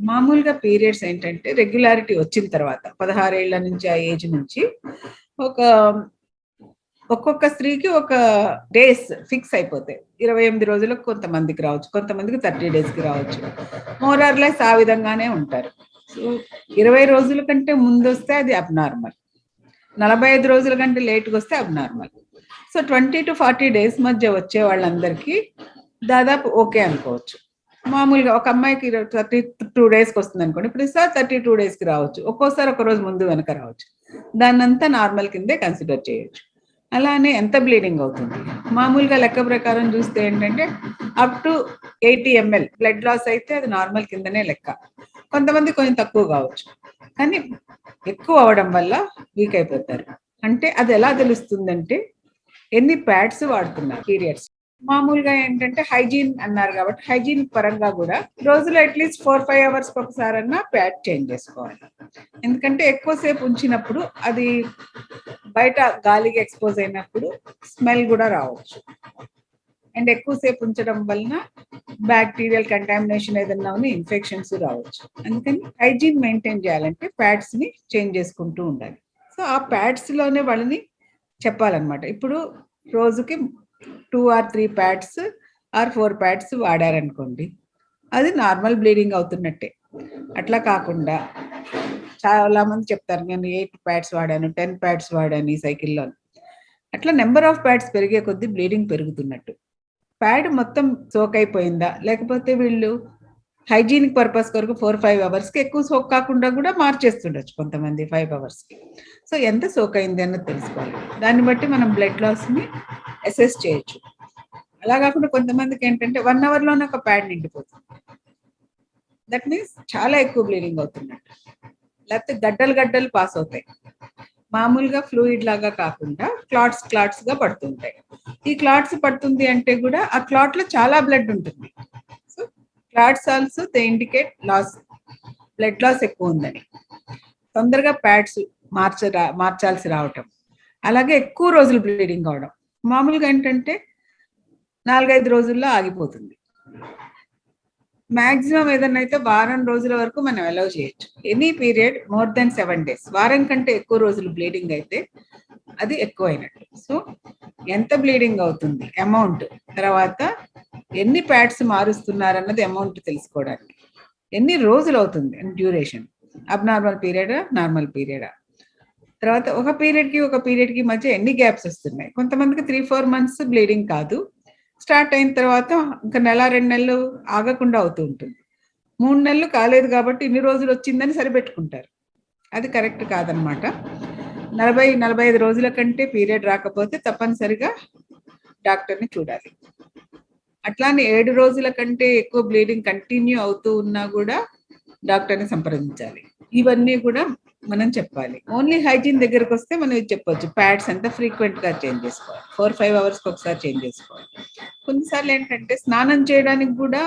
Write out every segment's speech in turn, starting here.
మామూలుగా పీరియడ్స్ ఏంటంటే రెగ్యులారిటీ వచ్చిన తర్వాత 16 ఏళ్ల నుంచి ఆ ఏజ్ నుంచి ఒక ఒక్కొక్క స్త్రీకి ఒక డేస్ ఫిక్స్ అయిపోతాయి. 28 రోజులకు కొంతమందికి రావచ్చు, కొంతమందికి 30 డేస్‌కి రావచ్చు. మోర్ ఆర్ లెస్ ఆ విధంగానే ఉంటారు. సో 20 రోజుల కంటే ముందొస్తే అది అబ్నార్మల్. 45 రోజుల కంటే లేట్‌గా వస్తే అబ్నార్మల్. సో 20-40 డేస్ మధ్య వచ్చే వాళ్ళందరికీ దాదాపు ఓకే అనుకోవచ్చు. మామూలుగా ఒక అమ్మాయికి 32 డేస్‌కి వస్తుంది అనుకోండి. ప్రతిసారి 32 డేస్‌కి రావచ్చు. ఒక్కోసారి ఒక రోజు ముందు వెనక రావచ్చు. దాన్నంతా నార్మల్ కిందే కన్సిడర్ చేయొచ్చు. అలానే ఎంత బ్లీడింగ్ అవుతుంది? మామూలుగా లెక్క ప్రకారం చూస్తే ఏంటంటే up to 80 ml blood loss అయితే అది నార్మల్ కిందనే లెక్క. కొంతమంది కొంచెం తక్కువ కావచ్చు. కానీ ఎక్కువ అవడం వల్ల వీక్ అయిపోతారు. అంటే అది ఎలా తెలుస్తుందంటే ఎన్ని ప్యాడ్స్ వాడుతున్నారు పీరియడ్స్. మామూలుగా ఏంటంటే హైజీన్ అన్నారు కాబట్టి హైజీన్ పరంగా కూడా రోజులో అట్లీస్ట్ 4-5 అవర్స్కి ఒకసారన్నా ప్యాడ్ చేంజ్ చేసుకోవాలి. ఎందుకంటే ఎక్కువసేపు ఉంచినప్పుడు అది బయట గాలికి ఎక్స్పోజ్ అయినప్పుడు స్మెల్ కూడా రావచ్చు. అండ్ ఎక్కువసేపు ఉంచడం వలన బ్యాక్టీరియల్ కంటామినేషన్ ఏదన్నా ఇన్ఫెక్షన్స్ రావచ్చు. అందుకని హైజీన్ మెయింటైన్ చేయాలంటే ప్యాడ్స్ని చేంజ్ చేసుకుంటూ ఉండాలి. సో ఆ ప్యాడ్స్లోనే వాళ్ళని చెప్పాలన్నమాట. ఇప్పుడు రోజుకి 2 or 3 ప్యాడ్స్ ఆర్ 4 ప్యాడ్స్ వాడారనుకోండి, అది నార్మల్ బ్లీడింగ్ అవుతున్నట్టే. అట్లా కాకుండా చాలా మంది చెప్తారు నేను 8 ప్యాడ్స్ వాడాను, 10 ప్యాడ్స్ వాడాను ఈ సైకిల్లో. అట్లా నెంబర్ ఆఫ్ ప్యాడ్స్ పెరిగే కొద్దీ బ్లీడింగ్ పెరుగుతున్నట్టు. ప్యాడ్ మొత్తం సోక్ అయిపోయిందా, లేకపోతే వీళ్ళు హైజీనిక్ పర్పస్ కొరకు 4-5 అవర్స్కి ఎక్కువ సోక్ కాకుండా కూడా మార్చేస్తుండొచ్చు కొంతమంది 5 అవర్స్కి. సో ఎంత సోక్ అయింది అన్నది తెలుసుకోవాలి. దాన్ని బట్టి మనం బ్లడ్ లాస్ని అసెస్ చేయొచ్చు. అలా కాకుండా కొంతమందికి ఏంటంటే 1 అవర్లోనే ఒక ప్యాడ్ నిండిపోతుంది. దట్ మీన్స్ చాలా ఎక్కువ బ్లీడింగ్ అవుతున్నట్టు. లేకపోతే గడ్డలు పాస్ అవుతాయి. మామూలుగా ఫ్లూయిడ్ లాగా కాకుండా క్లాట్స్గా పడుతుంటాయి. ఈ క్లాట్స్ పడుతుంది అంటే కూడా ఆ క్లాట్లో చాలా బ్లడ్ ఉంటుంది. So clots also they indicate loss, blood loss ఎక్కువ ఉందని. తొందరగా ప్యాడ్స్ మార్చాల్సి రావటం, అలాగే ఎక్కువ రోజులు బ్లీడింగ్ అవడం. మామూలుగా ఏంటంటే 4-5 రోజుల్లో ఆగిపోతుంది. మ్యాక్సిమం ఏదన్నా అయితే వారం రోజుల వరకు మనం అలౌ చేయొచ్చు. Any period more than 7 days, వారం కంటే ఎక్కువ రోజులు బ్లీడింగ్ అయితే అది ఎక్కువ అయినట్టు. సో ఎంత బ్లీడింగ్ అవుతుంది, అమౌంట్, తర్వాత ఎన్ని ప్యాడ్స్ మారుస్తున్నారన్నది అమౌంట్ తెలుసుకోవడానికి, ఎన్ని రోజులు అవుతుంది డ్యూరేషన్, అబ్నార్మల్ పీరియడా నార్మల్ పీరియడా, తర్వాత ఒక పీరియడ్కి మధ్య ఎన్ని గ్యాప్స్ వస్తున్నాయి. కొంతమందికి 3-4 months బ్లీడింగ్ కాదు, స్టార్ట్ అయిన తర్వాత ఇంకా 1-2 నెలలు ఆగకుండా అవుతూ ఉంటుంది. 3 నెలలు కాలేదు కాబట్టి ఇన్ని రోజులు వచ్చిందని సరిపెట్టుకుంటారు. అది కరెక్ట్ కాదనమాట. 40-45 రోజుల కంటే పీరియడ్ రాకపోతే తప్పనిసరిగా డాక్టర్ని చూడాలి. అట్లానే 7 రోజుల కంటే ఎక్కువ బ్లీడింగ్ కంటిన్యూ అవుతూ ఉన్నా కూడా డాక్టర్ని సంప్రదించాలి. ఇవన్నీ కూడా మనం చెప్పాలి. ఓన్లీ హైజీన్ దగ్గరకు వస్తే మనం ఇది చెప్పొచ్చు, ప్యాడ్స్ అంతా ఫ్రీక్వెంట్గా చేంజ్ చేసుకోవాలి, 4-5 అవర్స్కి ఒకసారి చేంజ్ చేసుకోవాలి. కొన్నిసార్లు ఏంటంటే స్నానం చేయడానికి కూడా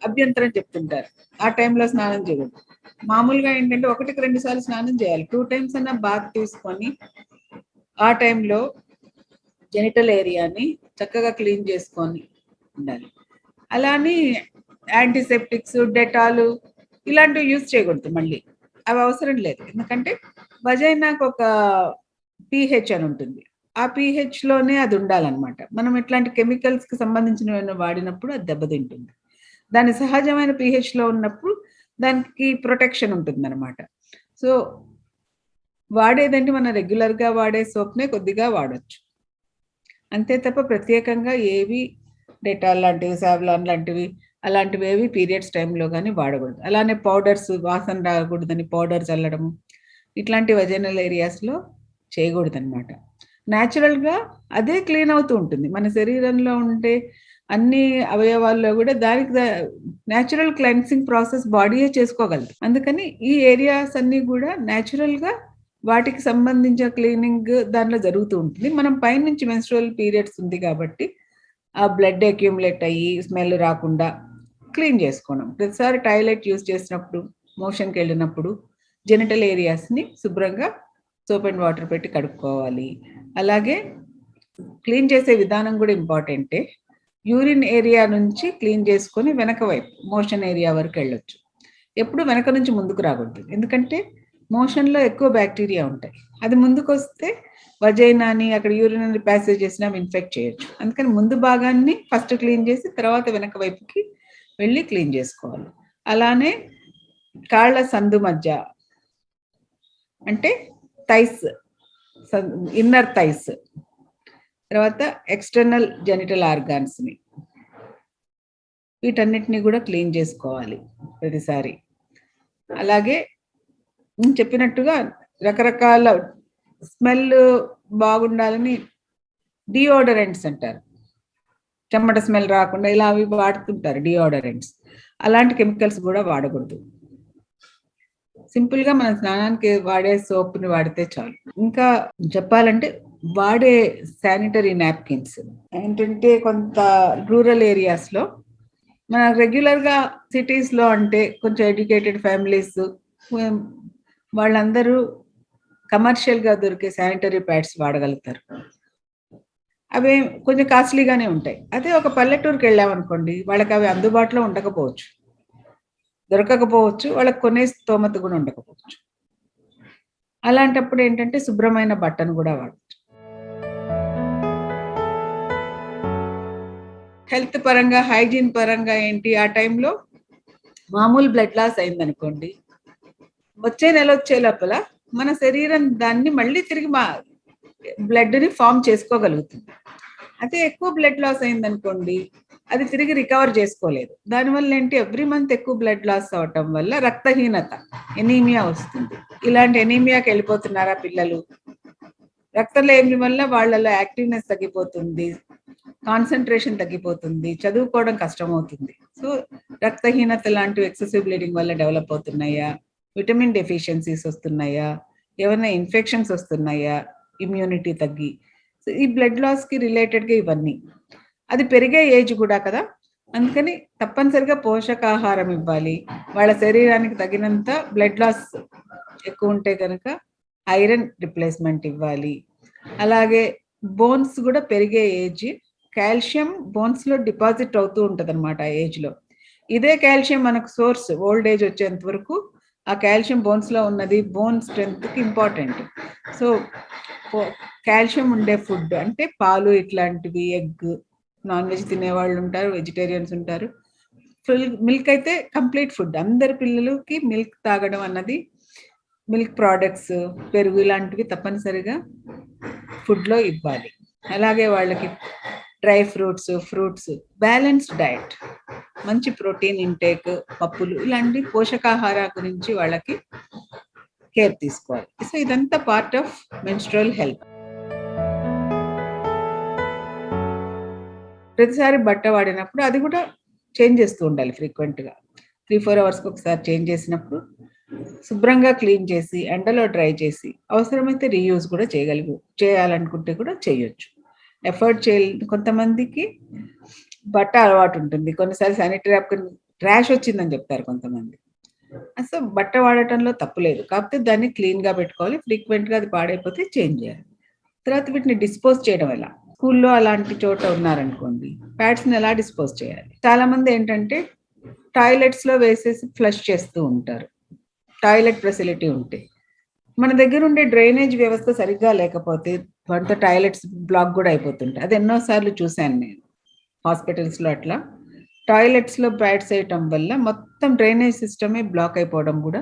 అభ్యంతరం చెప్తుంటారు, ఆ టైంలో స్నానం చేయకూడదు. మామూలుగా ఏంటంటే 1-2 సార్లు స్నానం చేయాలి. 2 times అన్న బాత్ తీసుకొని ఆ టైంలో జెనిటల్ ఏరియాని చక్కగా క్లీన్ చేసుకొని ఉండాలి. అలానే యాంటీసెప్టిక్స్, డెటాలు ఇలాంటివి యూజ్ చేయకూడదు. మళ్ళీ అవి అవసరం లేదు. ఎందుకంటే వజైనాకు ఒక pH అని ఉంటుంది, ఆ pHలోనే అది ఉండాలన్నమాట. మనం ఇట్లాంటి కెమికల్స్కి సంబంధించినవి వాడినప్పుడు అది దెబ్బతింటుంది. దాని సహజమైన pHలో ఉన్నప్పుడు దానికి ప్రొటెక్షన్ ఉంటుంది అనమాట. సో వాడేదంటే మనం రెగ్యులర్గా వాడే సోప్నే కొద్దిగా వాడచ్చు, అంతే తప్ప ప్రత్యేకంగా ఏవి డెటాల్ లాంటివి, సావ్లాన్ లాంటివి అలాంటివి ఏవి పీరియడ్స్ టైంలో కానీ వాడకూడదు. అలానే పౌడర్స్, వాసన రాకూడదని పౌడర్ చల్లడము ఇట్లాంటి వజైనల్ ఏరియాస్లో చేయకూడదు అనమాట. న్యాచురల్గా అదే క్లీన్ అవుతూ ఉంటుంది. మన శరీరంలో ఉండే అన్ని అవయవాల్లో కూడా దానికి న్యాచురల్ క్లెన్సింగ్ ప్రాసెస్ బాడీయే చేసుకోగలదు. అందుకని ఈ ఏరియాస్ అన్నీ కూడా న్యాచురల్గా వాటికి సంబంధించిన క్లీనింగ్ దానిలో జరుగుతూ ఉంటుంది. మనం పైనుంచి మెన్స్ట్రువల్ పీరియడ్స్ ఉంది కాబట్టి ఆ బ్లడ్ అక్యూములేట్ అయ్యి స్మెల్ రాకుండా క్లీన్ చేసుకోవడం. ప్రతిసారి టాయిలెట్ యూజ్ చేసినప్పుడు, మోషన్కి వెళ్ళినప్పుడు జెనిటల్ ఏరియాస్ని శుభ్రంగా సోప్ అండ్ వాటర్ పెట్టి కడుక్కోవాలి. అలాగే క్లీన్ చేసే విధానం కూడా ఇంపార్టెంటే. యూరిన్ ఏరియా నుంచి క్లీన్ చేసుకొని వెనక వైపు మోషన్ ఏరియా వరకు వెళ్ళొచ్చు. ఎప్పుడు వెనక నుంచి ముందుకు రాకూడదు. ఎందుకంటే మోషన్లో ఎక్కువ బ్యాక్టీరియా ఉంటాయి. అది ముందుకు వస్తే వజైనాని అక్కడ యూరినరీ ప్యాసేజెస్ని అవి ఇన్ఫెక్ట్ చేయొచ్చు. అందుకని ముందు భాగాన్ని ఫస్ట్ క్లీన్ చేసి తర్వాత వెనక వైపుకి వెళ్ళి క్లీన్ చేసుకోవాలి. అలానే కాళ్ళ సందు మధ్య అంటే థైస్, ఇన్నర్ థైస్, తర్వాత ఎక్స్టర్నల్ జెనిటల్ ఆర్గాన్స్ని, వీటన్నిటిని కూడా క్లీన్ చేసుకోవాలి ప్రతిసారి. అలాగే చెప్పినట్టుగా రకరకాల స్మెల్ బాగుండాలని డియోడరెంట్స్ అంటారు, చెమట స్మెల్ రాకుండా ఇలా అవి వాడుతుంటారు డియోడరెంట్స్. అలాంటి కెమికల్స్ కూడా వాడకూడదు. సింపుల్గా మన స్నానానికి వాడే సోప్ని వాడితే చాలు. ఇంకా చెప్పాలంటే వాడే శానిటరీ నాప్కిన్స్ ఏంటంటే కొంత రూరల్ ఏరియాస్లో, మన రెగ్యులర్గా సిటీస్లో అంటే కొంచెం ఎడ్యుకేటెడ్ ఫ్యామిలీస్ వాళ్ళందరూ కమర్షియల్గా దొరికే శానిటరీ ప్యాడ్స్ వాడగలుగుతారు. అవి కొంచెం కాస్ట్లీగానే ఉంటాయి. అదే ఒక పల్లెటూరుకి వెళ్ళామనుకోండి, వాళ్ళకి అవి అందుబాటులో ఉండకపోవచ్చు, దొరకకపోవచ్చు, వాళ్ళకి కొనే స్తోమత కూడా ఉండకపోవచ్చు. అలాంటప్పుడు ఏంటంటే శుభ్రమైన బట్టను కూడా వాడచ్చు. హెల్త్ పరంగా, హైజీన్ పరంగా ఏంటి, ఆ టైంలో మామూలు బ్లడ్ లాస్ అయిందనుకోండి, వచ్చే నెల వచ్చే లోపల మన శరీరం దాన్ని మళ్ళీ తిరిగి బ్లడ్ని ఫామ్ చేసుకోగలుగుతుంది. అదే ఎక్కువ బ్లడ్ లాస్ అయిందనుకోండి, అది తిరిగి రికవర్ చేసుకోలేదు. దానివల్ల ఏంటి, ఎవ్రీ మంత్ ఎక్కువ బ్లడ్ లాస్ అవటం వల్ల రక్తహీనత, ఎనీమియా వస్తుంది. ఇలాంటి ఎనీమియాకి వెళ్ళిపోతున్నారా పిల్లలు? రక్తలేమి వల్ల వాళ్ళలో యాక్టివ్నెస్ తగ్గిపోతుంది, కాన్సన్ట్రేషన్ తగ్గిపోతుంది, చదువుకోవడం కష్టమవుతుంది. సో రక్తహీనత లాంటివి ఎక్సెసివ్ బ్లీడింగ్ వల్ల డెవలప్ అవుతున్నాయా, విటమిన్ డెఫిషియన్సీస్ వస్తున్నాయా, ఏమైనా ఇన్ఫెక్షన్స్ వస్తున్నాయా, ఇమ్యూనిటీ తగ్గి, ఈ బ్లడ్ లాస్కి రిలేటెడ్గా ఇవన్నీ. అది పెరిగే ఏజ్ కూడా కదా, అందుకని తప్పనిసరిగా పోషకాహారం ఇవ్వాలి. వాళ్ళ శరీరానికి తగినంత బ్లడ్ లాస్ ఎక్కువ ఉంటే కనుక ఐరన్ రిప్లేస్మెంట్ ఇవ్వాలి. అలాగే బోన్స్ కూడా పెరిగే ఏజ్, కాల్షియం బోన్స్లో డిపాజిట్ అవుతూ ఉంటుంది అనమాట ఆ ఏజ్లో. ఇదే కాల్షియం మనకు సోర్స్ ఓల్డ్ ఏజ్ వచ్చేంత వరకు ఆ కాల్షియం బోన్స్లో ఉన్నది బోన్ స్ట్రెంగ్త్కి ఇంపార్టెంట్. సో కాల్షియం ఉండే ఫుడ్ అంటే పాలు ఇట్లాంటివి, ఎగ్, నాన్ వెజ్ తినేవాళ్ళు ఉంటారు, వెజిటేరియన్స్ ఉంటారు. మిల్క్ అయితే కంప్లీట్ ఫుడ్. అందరి పిల్లలకి మిల్క్ తాగడం అన్నది, మిల్క్ ప్రోడక్ట్స్, పెరుగు ఇలాంటివి తప్పనిసరిగా ఫుడ్లో ఇవ్వాలి. అలాగే వాళ్ళకి డ్రై ఫ్రూట్స్, బ్యాలెన్స్డ్ డయట్, మంచి ప్రోటీన్ ఇంటేక్, పప్పులు, ఇలాంటి పోషకాహార గురించి వాళ్ళకి కేర్ తీసుకోవాలి. సో ఇదంతా పార్ట్ ఆఫ్ మెన్స్ట్రువల్ హెల్త్. ప్రతిసారి బట్ట వాడినప్పుడు అది కూడా చేంజ్ చేస్తూ ఉండాలి ఫ్రీక్వెంట్గా. 3-4 అవర్స్కి ఒకసారి చేంజ్ చేసినప్పుడు శుభ్రంగా క్లీన్ చేసి ఎండలో డ్రై చేసి అవసరమైతే రీయూజ్ కూడా చేయాలనుకుంటే కూడా చేయొచ్చు. ఎఫర్ట్ కొంతమందికి బట్ట అలవాటు ఉంటుంది, కొన్నిసార్లు శానిటరీ నాప్కిన్ ర్యాష్ వచ్చిందని చెప్తారు కొంతమంది. అసలు బట్ట వాడటంలో తప్పు లేదు, కాకపోతే దాన్ని క్లీన్గా పెట్టుకోవాలి. ఫ్రీక్వెంట్గా అది పాడైపోతే చేంజ్ చేయాలి. తర్వాత వీటిని డిస్పోజ్ చేయడం ఎలా, స్కూల్లో అలాంటి చోట ఉన్నారనుకోండి, ప్యాడ్స్ని ఎలా డిస్పోజ్ చేయాలి. చాలామంది ఏంటంటే టాయిలెట్స్లో వేసేసి ఫ్లష్ చేస్తూ ఉంటారు, టాయిలెట్ ఫెసిలిటీ ఉంటే. మన దగ్గర ఉండే డ్రైనేజ్ వ్యవస్థ సరిగ్గా లేకపోతే వాటితో టాయిలెట్స్ బ్లాక్ కూడా అయిపోతుంటాయి. అది ఎన్నోసార్లు చూశాను నేను హాస్పిటల్స్లో. అట్లా టాయిలెట్స్లో ప్యాడ్స్ వేయటం వల్ల మొత్తం డ్రైనేజ్ సిస్టమే బ్లాక్ అయిపోవడం కూడా,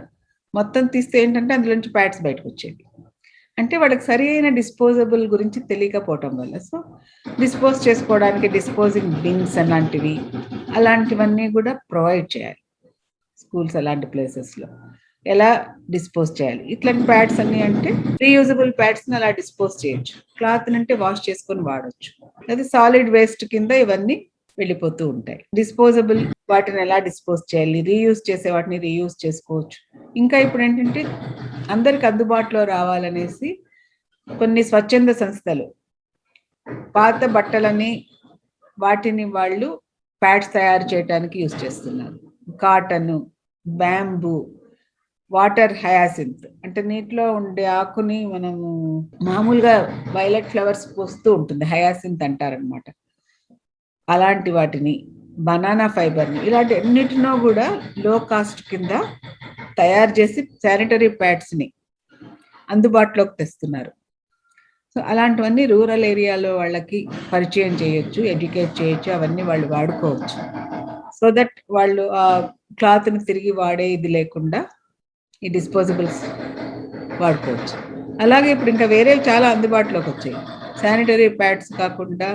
మొత్తం తీస్తే ఏంటంటే అందులోంచి ప్యాడ్స్ బయటకు వచ్చేవి. అంటే వాళ్ళకి సరి అయిన డిస్పోజబుల్ గురించి తెలియకపోవటం వల్ల. సో డిస్పోజ్ చేసుకోవడానికి డిస్పోజింగ్ బిన్స్ అలాంటివన్నీ కూడా ప్రొవైడ్ చేయాలి స్కూల్స్. అలాంటి ప్లేసెస్లో ఎలా డిస్పోజ్ చేయాలి, ఇట్లాంటి ప్యాడ్స్ అన్నీ అంటే రీయూజబుల్ ప్యాడ్స్ని అలా డిస్పోజ్ చేయొచ్చు. క్లాత్ అంటే వాష్ చేసుకొని వాడచ్చు. అది సాలిడ్ వేస్ట్ కింద ఇవన్నీ వెళ్ళిపోతూ ఉంటాయి. డిస్పోజబుల్ వాటిని ఎలా డిస్పోజ్ చేయాలి, రీయూజ్ చేసే వాటిని రీయూజ్ చేసుకోవచ్చు. ఇంకా ఇప్పుడు ఏంటంటే అందరికి అందుబాటులో రావాలనేసి కొన్ని స్వచ్ఛంద సంస్థలు పాత బట్టలని వాటిని వాళ్ళు ప్యాడ్స్ తయారు చేయడానికి యూజ్ చేస్తున్నారు. కాటన్, బ్యాంబూ, వాటర్ హయాసింత్ అంటే నీటిలో ఉండే ఆకుని మనము మామూలుగా వైలెట్ ఫ్లవర్స్ పోస్తూ ఉంటుంది, హయాసింత్ అంటారనమాట. అలాంటి వాటిని, బనానా ఫైబర్ని, ఇలాంటి అన్నిటినో కూడా లో కాస్ట్ కింద తయారు చేసి శానిటరీ ప్యాడ్స్ని అందుబాటులోకి తెస్తున్నారు. సో అలాంటివన్నీ రూరల్ ఏరియాలో వాళ్ళకి పరిచయం చేయొచ్చు, ఎడ్యుకేట్ చేయొచ్చు, అవన్నీ వాళ్ళు వాడుకోవచ్చు. సో దట్ వాళ్ళు ఆ క్లాత్ని తిరిగి వాడే ఇది లేకుండా ఈ డిస్పోజబుల్స్ వాడుకోవచ్చు. అలాగే ఇప్పుడు ఇంకా వేరే చాలా అందుబాటులోకి వచ్చాయి. శానిటరీ ప్యాడ్స్ కాకుండా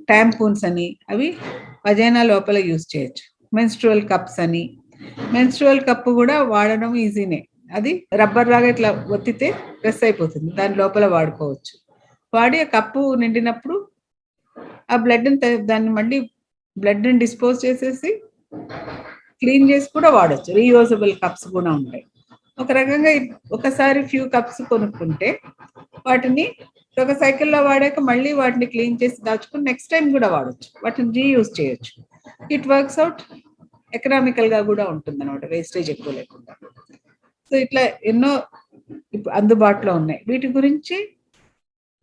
ట్యాంపూన్స్ అని, అవి వజైనా లోపల యూజ్ చేయొచ్చు. మెన్స్ట్రువల్ కప్స్ అని, మెన్స్ట్రువల్ కప్ కూడా వాడడం ఈజీనే, అది రబ్బర్ లాగా ఇట్లా ఒత్తితే ప్రెస్ అయిపోతుంది, దాని లోపల వాడుకోవచ్చు. వాడి ఆ కప్పు నిండినప్పుడు ఆ బ్లడ్ని దాన్ని మళ్ళీ బ్లడ్ని డిస్పోజ్ చేసేసి క్లీన్ చేసి కూడా వాడచ్చు. రీయూజబుల్ కప్స్ కూడా ఉంటాయి. ఒక రకంగా ఒకసారి ఫ్యూ కప్స్ కొనుక్కుంటే వాటిని ఒక సైకిల్లో వాడాక మళ్ళీ వాటిని క్లీన్ చేసి దాచుకుని నెక్స్ట్ టైం కూడా వాడచ్చు, వాటిని రీయూజ్ చేయొచ్చు. ఇట్ వర్క్స్ అవుట్, ఎకనామికల్గా కూడా ఉంటుంది అనమాట, వేస్టేజ్ ఎక్కువ లేకుండా. సో ఇట్లా ఎన్నో అందుబాటులో ఉన్నాయి. వీటి గురించి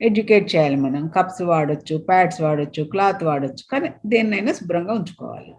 ఎడ్యుకేట్ చేయాలి మనం. కప్స్ వాడచ్చు, ప్యాడ్స్ వాడచ్చు, క్లాత్ వాడచ్చు, కానీ దేన్నైనా శుభ్రంగా ఉంచుకోవాలి.